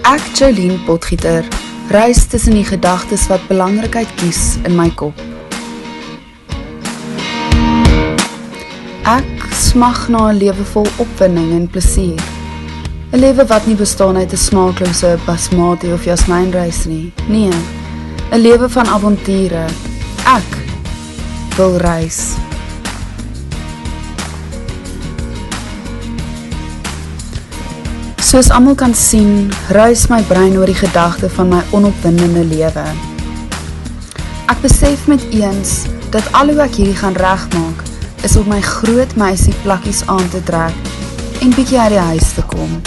Ek, Jolien Potgieter, reis tussen die gedagtes wat belangrikheid kies in my kop. Ek smag na 'n lewe vol opwinding en plesier. 'n Lewe wat nie bestaan uit 'n smaaklose basmati of jasmijnrys nie. Nee, 'n lewe van avonture. Ek wil reis. Soos almal kan sien, ruis my brein oor die gedagte van my onopwindende lewe. Ek besef met eens dat al hoe ek hierdie gaan regmaak, is om my groot meisie plakkies aan te trek en bietjie uit die huis te kom.